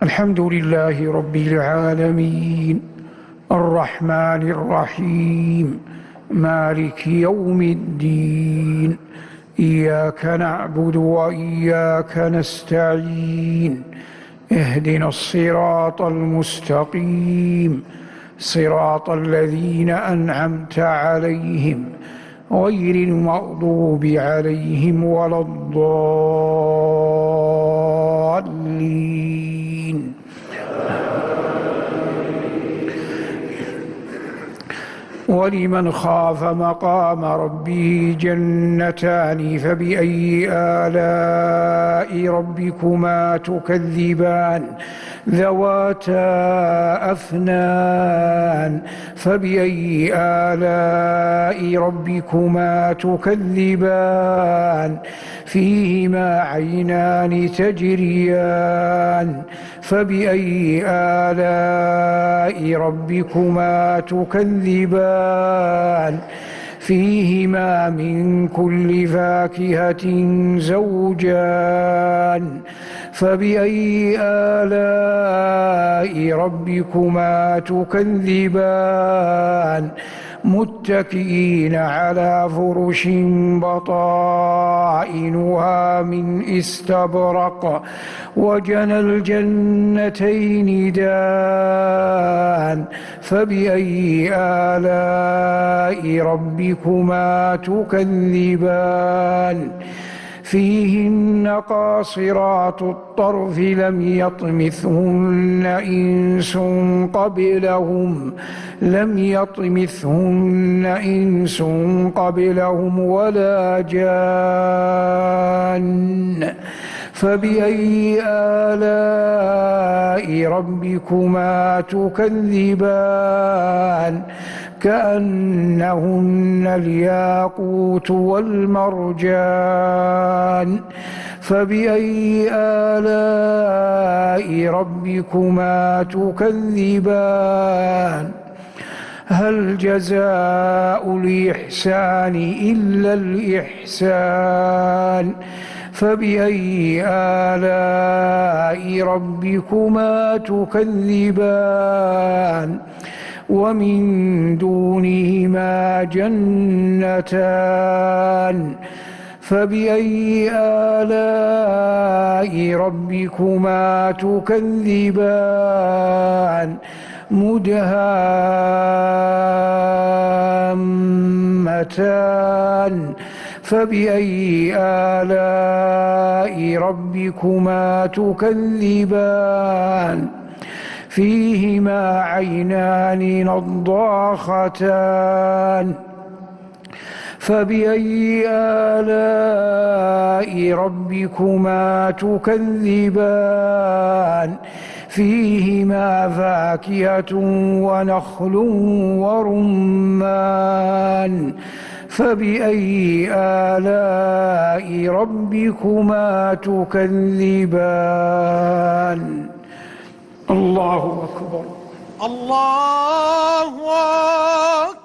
الحمد لله رب العالمين الرحمن الرحيم مالك يوم الدين إياك نعبد وإياك نستعين اهدنا الصراط المستقيم صراط الذين أنعمت عليهم غير المغضوب عليهم ولا الضالين. ولمن خاف مقام ربه جنتان فبأي آلاء ربكما تكذبان ذواتا أفنان فبأي آلاء ربكما تكذبان فيهما عينان تجريان فبأي آلاء ربكما تكذبان فيهما من كل فاكهة زوجان فبأي آلاء ربكما تكذبان متكئين على فرش بطائنها من استبرق وجنى الجنتين دان فبأي آلاء ربكما تكذبان فيهن قاصرات الطرف لم يطمثهن إنس قبلهم ولا جان فبأي آلاء ربكما تكذبان كأنهن الياقوت والمرجان فبأي آلاء ربكما تكذبان هل جزاء الإحسان إلا الإحسان فبأي آلاء ربكما تكذبان ومن دونهما جنتان فبأي آلاء ربكما تكذبان مدهامتان فبأي آلاء ربكما تكذبان فيهما عينان نضاختان فبأي آلاء ربكما تكذبان فيهما فاكهة ونخل ورمان فبأي آلاء ربكما تكذبان الله أكبر. الله أكبر.